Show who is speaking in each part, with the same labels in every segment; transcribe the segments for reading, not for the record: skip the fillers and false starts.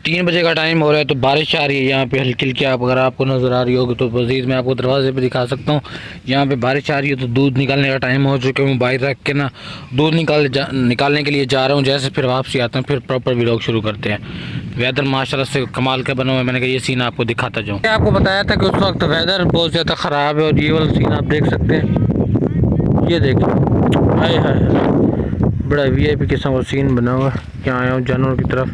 Speaker 1: 3 बजे का टाइम हो रहा है तो बारिश आ रही है यहाँ पे हल्की हल्की। आप अगर आपको नज़र आ रही होगी तो मज़ीद मैं आपको दरवाजे पे दिखा सकता हूँ। यहाँ पे बारिश आ रही है तो दूध निकालने का टाइम हो चुका है। मैं बाहर रख के ना दूध निकालने के लिए जा रहा हूँ। जैसे फिर वापसी आता हूँ फिर प्रॉपर व्लॉग शुरू करते हैं। वेदर माशाल्लाह से कमाल का बना हुआ है। मैंने कहा ये सीन आपको दिखाता जाऊँ। आपको बताया था कि उस वक्त वेदर बहुत ज़्यादा ख़राब है और ये वाला सीन आप देख सकते हैं। ये देखिए हाय हाय बड़ा वीआईपी किस्म का सीन बना हुआ है। क्या आया हूँ जानवरों की तरफ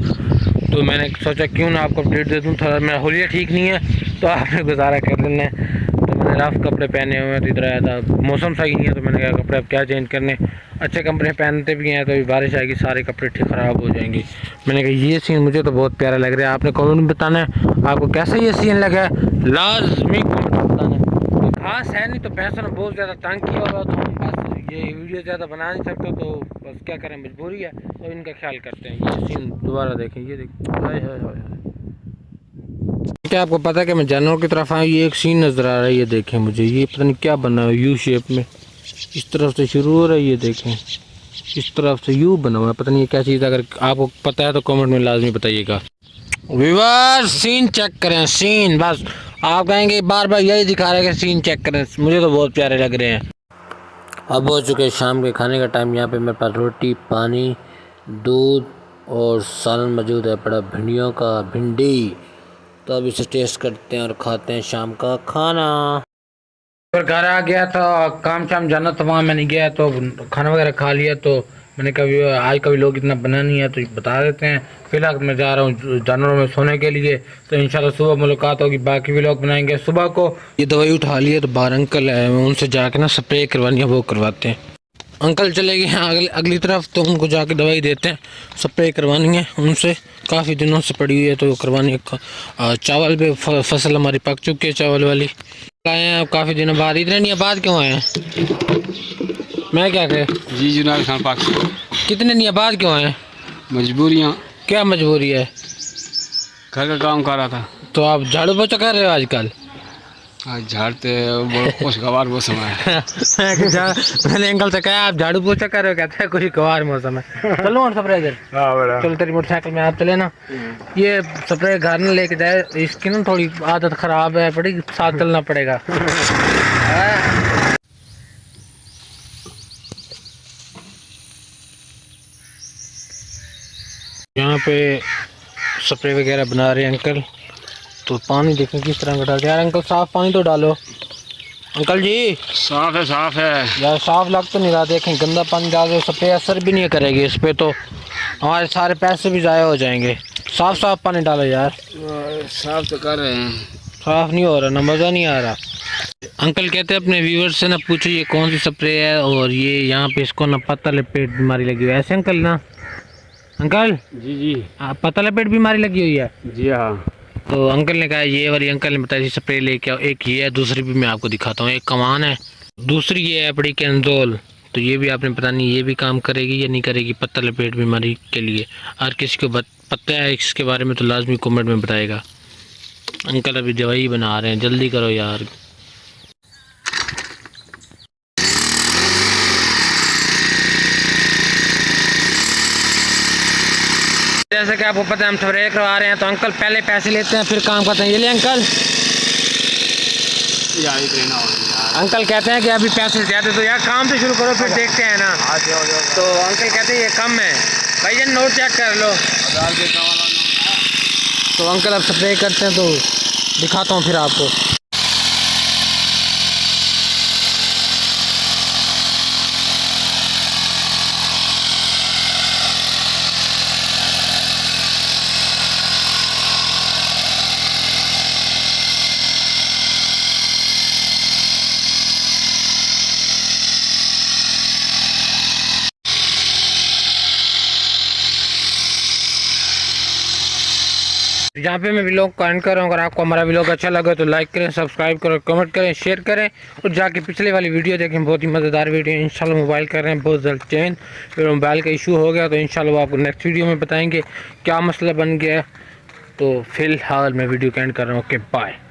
Speaker 1: तो मैंने सोचा क्यों ना आपको अपडेट दे दूँ। थोड़ा मेरा होलिया ठीक नहीं है तो आपने गुजारा कर लेना है। तो मैंने रफ कपड़े पहने हुए हैं तो इधर आया था। मौसम सही नहीं है तो मैंने कहा कपड़े अब क्या चेंज करने। अच्छे कपड़े पहनते भी हैं तो अभी बारिश आएगी सारे कपड़े ठीक ख़राब हो जाएंगे। मैंने कहा ये सीन मुझे तो बहुत प्यारा लग रहा है। आपने कमेंट में बताना है आपको कैसा ये सीन लगा है। लाजमी कमेंट में बताना है। कोई खास है नहीं तो पैसों ने बहुत ज़्यादा तंग किया होगा तो हम बस ये वीडियो ज़्यादा बना नहीं सकते तो बस क्या करें मजबूरी है तो इनका ख्याल करते हैं। ये सीन दोबारा देखें। ये देखें हाय हाय हाय। क्या आपको पता है कि मैं जानवरों की तरफ आया ये एक सीन नज़र आ रहा है। ये देखें मुझे ये पता नहीं क्या बना है यू शेप में। इस तरफ से शुरू हो रहा है ये देखें इस तरफ से यू बना हुआ है। पता नहीं ये क्या चीज़ है। अगर आपको पता है तो कमेंट में लाजमी बताइएगा। व्यूअर्स सीन चेक करें सीन बस आप कहेंगे बार बार यही दिखा रहे हैं कि सीन चेक करें। मुझे तो बहुत प्यारे लग रहे हैं। अब हो चुके शाम के खाने का टाइम। यहाँ पे मेरे पास रोटी पानी दूध और सालन मौजूद है पड़ा भिंडियों का भिंडी। तो अब इसे टेस्ट करते हैं और खाते हैं शाम का खाना। फिर घर आ गया था काम शाम जाना था वहाँ मैंने गया तो खाना वगैरह खा लिया। तो मैंने कभी आज कभी लोग इतना बना नहीं है तो बता देते हैं। फिलहाल मैं जा रहा हूँ जानवरों में सोने के लिए तो इंशाल्लाह सुबह मुलाकात होगी। बाकी भी लोग बनाएंगे सुबह को। ये दवाई उठा ली है तो बाहर अंकल है उनसे जाके ना स्प्रे करवानी है वो करवाते हैं। अंकल चले गए हैं अगली तरफ तो उनको जाके दवाई देते हैं। स्प्रे करवानी है उनसे काफ़ी दिनों से पड़ी हुई है तो करवानी है। चावल भी फसल हमारी पक चुकी है चावल वाली। आए हैं काफ़ी दिनों बाद। इतने नहीं बाद क्यों आए हैं मैं क्या कहे
Speaker 2: जी जनाब खान पाक
Speaker 1: कितने नहीं बाद क्यों आए।
Speaker 2: मजबूरियाँ
Speaker 1: क्या मजबूरी है।
Speaker 2: घर का काम कर रहा था।
Speaker 1: तो आप झाड़ू पोछा कर रहे हो आजकल।
Speaker 2: आज झाड़ते बहुत खुशगवार मौसम है।
Speaker 1: मैंने अंकल से कहा आप झाड़ू पोछा कर रहे हो कहते हैं कोई गवार मौसम है। चलो और स्प्रे इधर चलो तेरी मोटरसाइकिल में आप चले ना। ये स्प्रे घर में लेके जाए इसकी ना थोड़ी आदत ख़राब है बड़ी साथ चलना पड़ेगा। यहाँ पे स्प्रे वगैरह बना रहे हैं अंकल। तो पानी देखें किस तरह का डाल यार अंकल साफ पानी तो डालो। अंकल जी
Speaker 2: साफ है
Speaker 1: यार साफ लग तो नहीं रहा। देखें गंदा पानी डाल रहे स्प्रे असर भी नहीं करेगी इस पे तो हमारे सारे पैसे भी ज़ाया हो जाएंगे। साफ पानी डालो यार।
Speaker 2: साफ तो कर रहे हैं
Speaker 1: साफ नहीं हो रहा ना मज़ा नहीं आ रहा। अंकल कहते हैं अपने व्यूअर्स से ना पूछो ये कौन सी स्प्रे है और ये यहाँ पे इसको ना पत्ता लपेट बीमारी लगी हुई है ऐसे अंकल ना। अंकल
Speaker 2: जी
Speaker 1: पत्ता लपेट बीमारी लगी हुई है।
Speaker 2: जी हाँ।
Speaker 1: तो अंकल ने कहा ये वाली अंकल ने बताया स्प्रे लेके आओ। एक ये है दूसरी भी मैं आपको दिखाता हूँ। एक कमान है दूसरी ये है बड़ी कैंजोल। तो ये भी आपने पता नहीं ये भी काम करेगी या नहीं करेगी पत्ता लपेट बीमारी के लिए। हर किसी को पता है इसके बारे में तो लाजमी कमेंट में बताएगा। अंकल अभी दवाई बना रहे हैं जल्दी करो यार। जैसे कि आपको पता है हम स्प्रे करवा रहे हैं तो अंकल पहले पैसे लेते हैं फिर काम करते हैं। ये ले अंकल अंकल कहते हैं कि अभी पैसे ज़्यादा तो यार काम तो शुरू करो फिर देखते हैं ना। तो अंकल कहते हैं ये कम है भाई जन नोट चेक कर लो। तो अंकल अब स्प्रे करते हैं तो दिखाता हूँ फिर आपको। यहाँ पे मैं व्लॉग का एंड कर रहा हूँ। अगर आपको हमारा व्लॉग अच्छा लगा तो लाइक करें सब्सक्राइब करें कमेंट करें शेयर करें और जाके पिछले वाली वीडियो देखें। बहुत ही मज़ेदार वीडियो इंशाल्लाह मोबाइल कर रहे हैं बहुत जल्द चेंज। फिर मोबाइल का इशू हो गया तो इंशाल्लाह वो आपको नेक्स्ट वीडियो में बताएंगे क्या मसला बन गया। तो फ़िलहाल मैं वीडियो का एंड कर रहा हूँ। Okay bye.